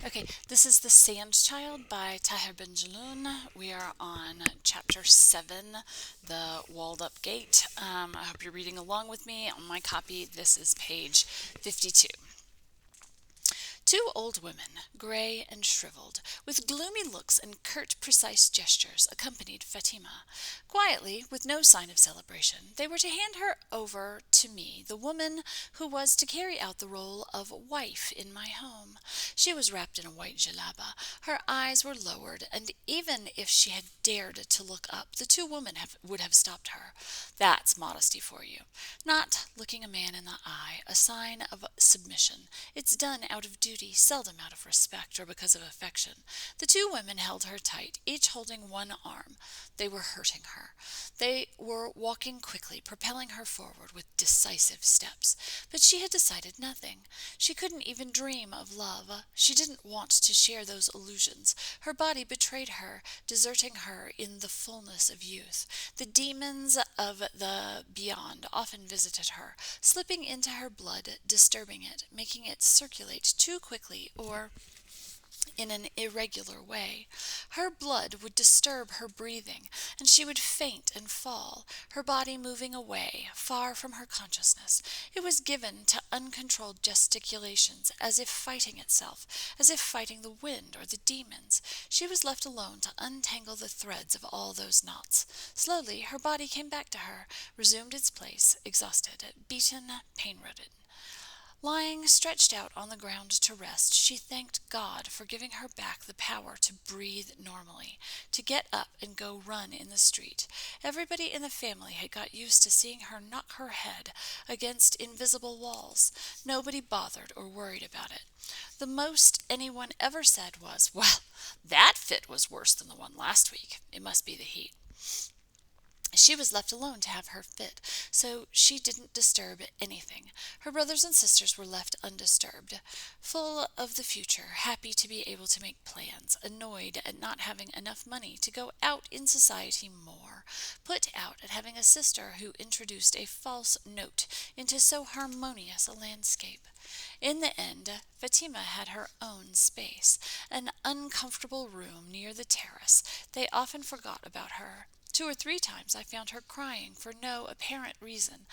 Okay, this is The Sand Child by Tahir Benjeloun. We are on chapter 7, The Walled Up Gate. I hope you're reading along with me. On my copy, this is page 52. Two old women, gray and shriveled, with gloomy looks and curt, precise gestures, accompanied Fatima. Quietly, with no sign of celebration, they were to hand her over to me, the woman who was to carry out the role of wife in my home. She was wrapped in a white jalaba. Her eyes were lowered, and even if she had dared to look up, the two women would have stopped her. That's modesty for you. Not looking a man in the eye, a sign of submission. It's done out of duty, seldom out of respect or because of affection. The two women held her tight, each holding one arm. They were hurting her. They were walking quickly, propelling her forward with decisive steps. But she had decided nothing. She couldn't even dream of love. She didn't want to share those illusions. Her body betrayed her, deserting her in the fullness of youth. The demons of the beyond often visited her, slipping into her blood, disturbing it, making it circulate too quickly or in an irregular way. Her blood would disturb her breathing, and she would faint and fall, her body moving away, far from her consciousness. It was given to uncontrolled gesticulations, as if fighting itself, as if fighting the wind or the demons. She was left alone to untangle the threads of all those knots. Slowly her body came back to her, resumed its place, exhausted, beaten, pain-ridden. Lying stretched out on the ground to rest, she thanked God for giving her back the power to breathe normally, to get up and go run in the street. Everybody in the family had got used to seeing her knock her head against invisible walls. Nobody bothered or worried about it. The most anyone ever said was, "Well, that fit was worse than the one last week. It must be the heat." She was left alone to have her fit, so she didn't disturb anything. Her brothers and sisters were left undisturbed, full of the future, happy to be able to make plans, annoyed at not having enough money to go out in society more, put out at having a sister who introduced a false note into so harmonious a landscape. In the end, Fatima had her own space, an uncomfortable room near the terrace. They often forgot about her. 2 or 3 times I found her crying for no apparent reason,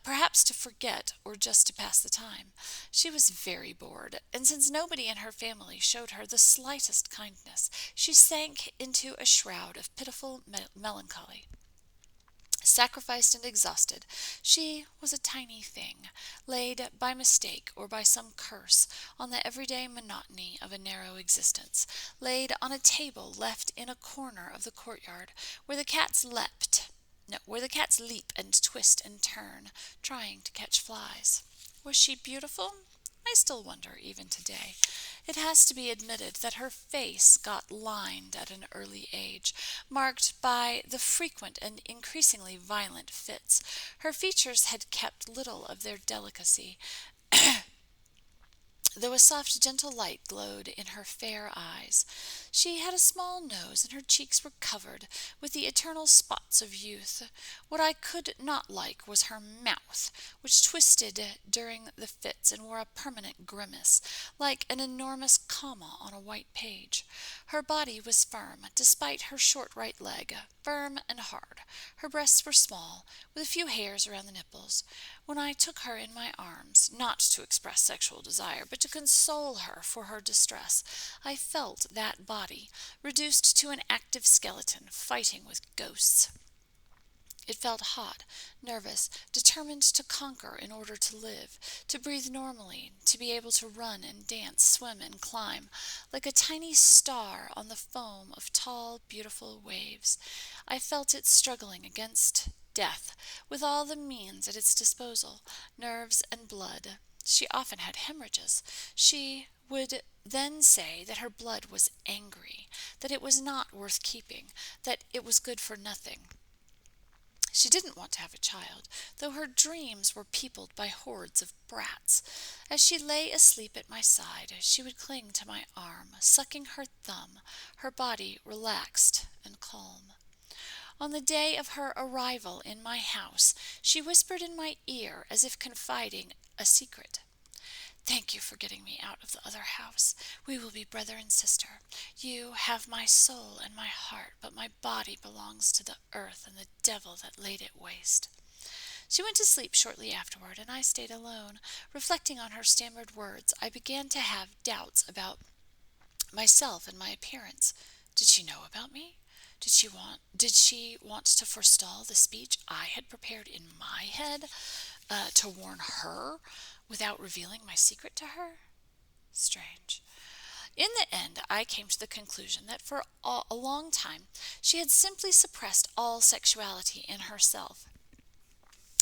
perhaps to forget or just to pass the time. She was very bored, and since nobody in her family showed her the slightest kindness, she sank into a shroud of pitiful melancholy. Sacrificed and exhausted, she was a tiny thing, laid by mistake or by some curse on the everyday monotony of a narrow existence, laid on a table left in a corner of the courtyard where the cats leapt. No, where the cats leap and twist and turn, trying to catch flies. Was she beautiful? I still wonder, even today. It has to be admitted that her face got lined at an early age, marked by the frequent and increasingly violent fits. Her features had kept little of their delicacy, though a soft, gentle light glowed in her fair eyes. She had a small nose, and her cheeks were covered with the eternal spots of youth. What I could not like was her mouth, which twisted during the fits and wore a permanent grimace, like an enormous comma on a white page. Her body was firm, despite her short right leg, firm and hard. Her breasts were small, with a few hairs around the nipples. When I took her in my arms, not to express sexual desire, but to console her for her distress, I felt that body, reduced to an active skeleton, fighting with ghosts. It felt hot, nervous, determined to conquer in order to live, to breathe normally, to be able to run and dance, swim and climb, like a tiny star on the foam of tall, beautiful waves. I felt it struggling against death, with all the means at its disposal, nerves and blood. She often had hemorrhages. She would then say that her blood was angry, that it was not worth keeping, that it was good for nothing. She didn't want to have a child, though her dreams were peopled by hordes of brats. As she lay asleep at my side, she would cling to my arm, sucking her thumb, her body relaxed and calm. On the day of her arrival in my house, she whispered in my ear as if confiding a secret. Thank you for getting me out of the other house. We will be brother and sister. You have my soul and my heart, but my body belongs to the earth and the devil that laid it waste. She went to sleep shortly afterward, and I stayed alone. Reflecting on her stammered words, I began to have doubts about myself and my appearance. Did she know about me? Did she want to forestall the speech I had prepared in my head to warn her without revealing my secret to her? Strange. In the end, I came to the conclusion that for a long time she had simply suppressed all sexuality in herself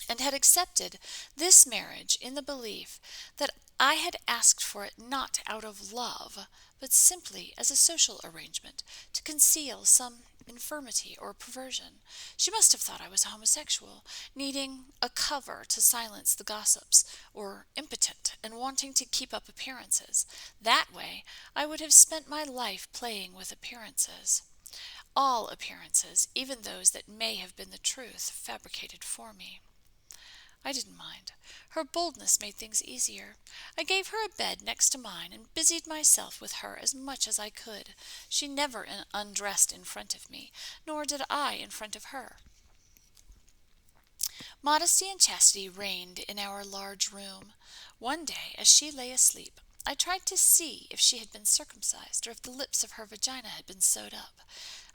and had accepted this marriage in the belief that I had asked for it not out of love, but simply as a social arrangement to conceal some infirmity or perversion. She must have thought I was homosexual, needing a cover to silence the gossips, or impotent and wanting to keep up appearances. That way, I would have spent my life playing with appearances. All appearances, even those that may have been the truth, fabricated for me. I didn't mind. Her boldness made things easier. I gave her a bed next to mine and busied myself with her as much as I could. She never undressed in front of me, nor did I in front of her. Modesty and chastity reigned in our large room. One day, as she lay asleep, I tried to see if she had been circumcised or if the lips of her vagina had been sewed up.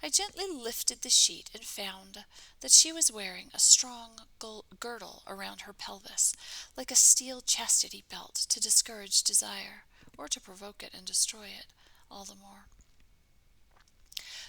I gently lifted the sheet and found that she was wearing a strong girdle around her pelvis, like a steel chastity belt to discourage desire, or to provoke it and destroy it all the more.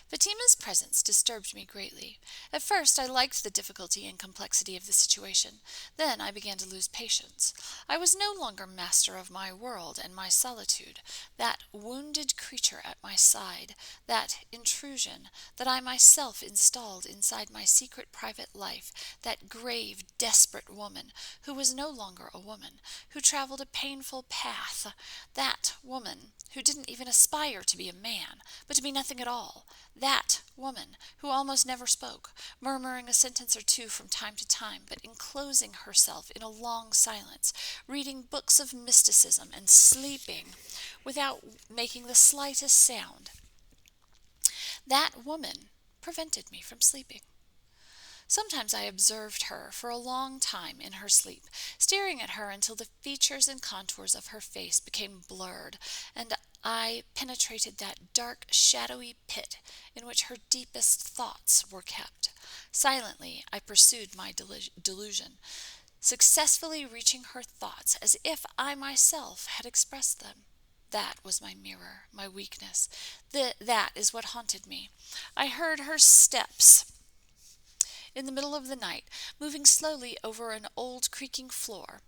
Fatima's presence disturbed me greatly. At first I liked the difficulty and complexity of the situation. Then I began to lose patience. I was no longer master of my world and my solitude. That wounded creature at my side, that intrusion that I myself installed inside my secret private life, that grave, desperate woman who was no longer a woman, who traveled a painful path, that woman who didn't even aspire to be a man, but to be nothing at all, that woman who almost never spoke, murmuring a sentence or two from time to time, but enclosing herself in a long silence, reading books of mysticism and sleeping without making the slightest sound. That woman prevented me from sleeping. Sometimes I observed her for a long time in her sleep, staring at her until the features and contours of her face became blurred, and I penetrated that dark, shadowy pit in which her deepest thoughts were kept. Silently I pursued my delusion, successfully reaching her thoughts as if I myself had expressed them. That was my mirror, my weakness. That is what haunted me. I heard her steps in the middle of the night, moving slowly over an old creaking floor.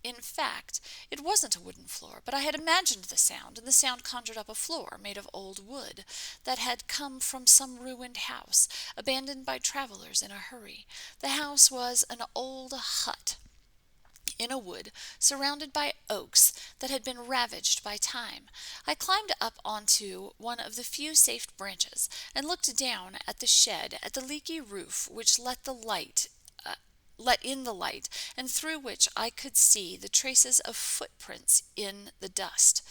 In fact, it wasn't a wooden floor, but I had imagined the sound, and the sound conjured up a floor made of old wood that had come from some ruined house, abandoned by travelers in a hurry. The house was an old hut in a wood surrounded by oaks that had been ravaged by time. I climbed up onto one of the few safe branches and looked down at the shed, at the leaky roof which let in the light, and through which I could see the traces of footprints in the dust.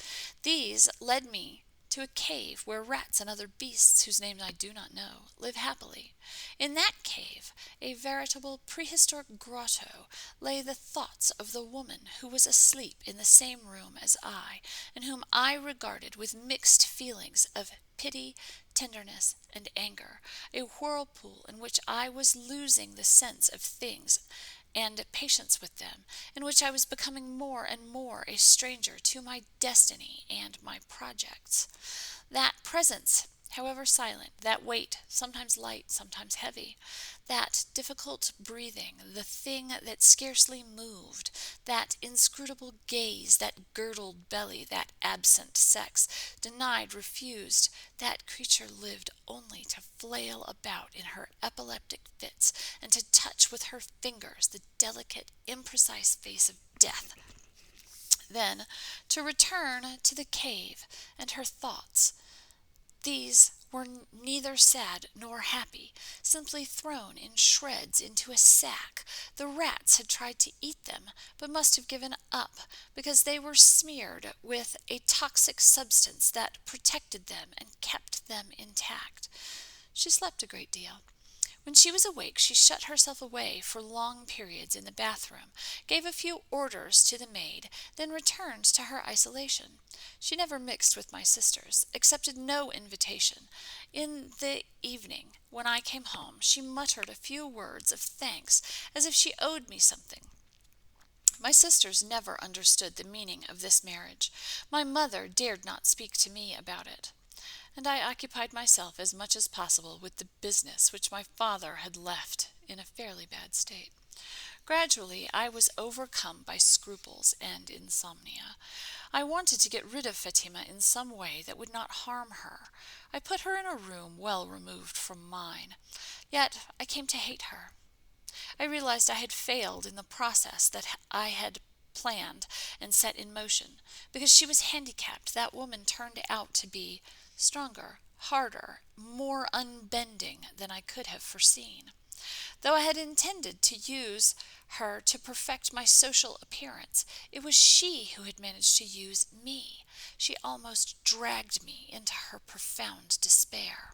These led me to a cave where rats and other beasts, whose names I do not know, live happily. In that cave, a veritable prehistoric grotto, lay the thoughts of the woman who was asleep in the same room as I, and whom I regarded with mixed feelings of pity, tenderness, and anger, a whirlpool in which I was losing the sense of things and patience with them, in which I was becoming more and more a stranger to my destiny and my projects. That presence, however silent, that weight, sometimes light, sometimes heavy, that difficult breathing, the thing that scarcely moved, that inscrutable gaze, that girdled belly, that absent sex, denied, refused, that creature lived only to flail about in her epileptic fits and to touch with her fingers the delicate, imprecise face of death. Then to return to the cave and her thoughts. These were neither sad nor happy, simply thrown in shreds into a sack. The rats had tried to eat them, but must have given up, because they were smeared with a toxic substance that protected them and kept them intact. She slept a great deal. When she was awake, she shut herself away for long periods in the bathroom, gave a few orders to the maid, then returned to her isolation. She never mixed with my sisters, accepted no invitation. In the evening, when I came home, she muttered a few words of thanks, as if she owed me something. My sisters never understood the meaning of this marriage. My mother dared not speak to me about it, and I occupied myself as much as possible with the business which my father had left in a fairly bad state. Gradually I was overcome by scruples and insomnia. I wanted to get rid of Fatima in some way that would not harm her. I put her in a room well removed from mine. Yet I came to hate her. I realized I had failed in the process that I had planned and set in motion. Because she was handicapped, that woman turned out to be stronger, harder, more unbending than I could have foreseen. Though I had intended to use her to perfect my social appearance, it was she who had managed to use me. She almost dragged me into her profound despair.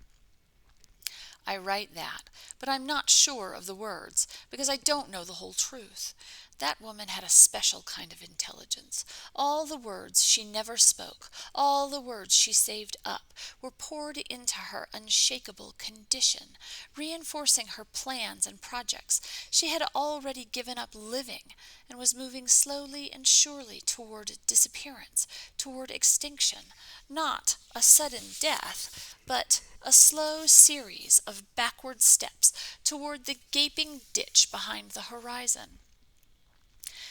I write that, but I'm not sure of the words, because I don't know the whole truth. That woman had a special kind of intelligence. All the words she never spoke, all the words she saved up, were poured into her unshakable condition, reinforcing her plans and projects. She had already given up living, and was moving slowly and surely toward disappearance, toward extinction, not a sudden death, but a slow series of backward steps toward the gaping ditch behind the horizon.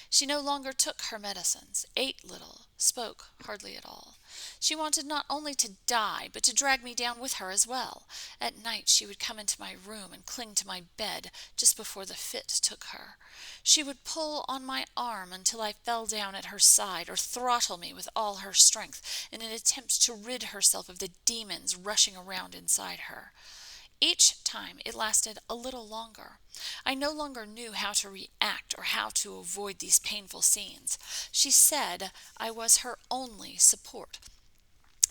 She no longer took her medicines, ate little, spoke hardly at all. She wanted not only to die, but to drag me down with her as well. At night she would come into my room and cling to my bed just before the fit took her. She would pull on my arm until I fell down at her side, or throttle me with all her strength in an attempt to rid herself of the demons rushing around inside her. Each time it lasted a little longer. I no longer knew how to react or how to avoid these painful scenes. She said I was her only support,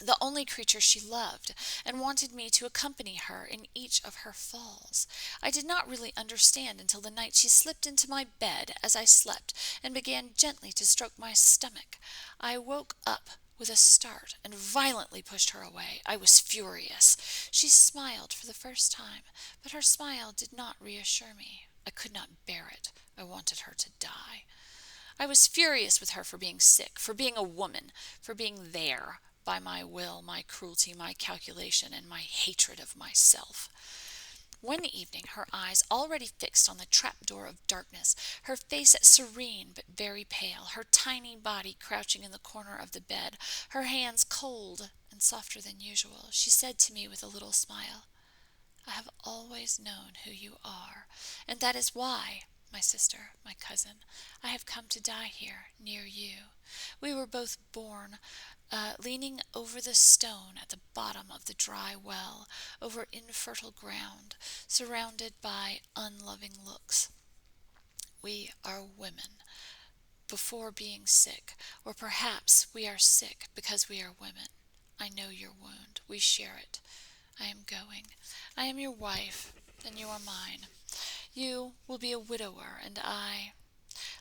the only creature she loved, and wanted me to accompany her in each of her falls. I did not really understand until the night she slipped into my bed as I slept and began gently to stroke my stomach. I woke up with a start and violently pushed her away. I was furious. She smiled for the first time, but her smile did not reassure me. I could not bear it. I wanted her to die. I was furious with her for being sick, for being a woman, for being there by my will, my cruelty, my calculation, and my hatred of myself. One evening, her eyes already fixed on the trapdoor of darkness, her face serene but very pale, her tiny body crouching in the corner of the bed, her hands cold and softer than usual, she said to me with a little smile, "I have always known who you are, and that is why, my sister, my cousin, I have come to die here, near you. We were both born leaning over the stone at the bottom of the dry well, over infertile ground, surrounded by unloving looks. We are women before being sick, or perhaps we are sick because we are women. I know your wound. We share it. I am going. I am your wife, and you are mine. You will be a widower, and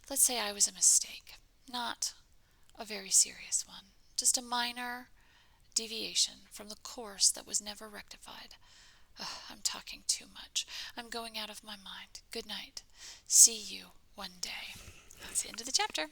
let's say I was a mistake, not a very serious one. Just a minor deviation from the course that was never rectified. I'm talking too much. I'm going out of my mind. Good night. See you one day." That's the end of the chapter.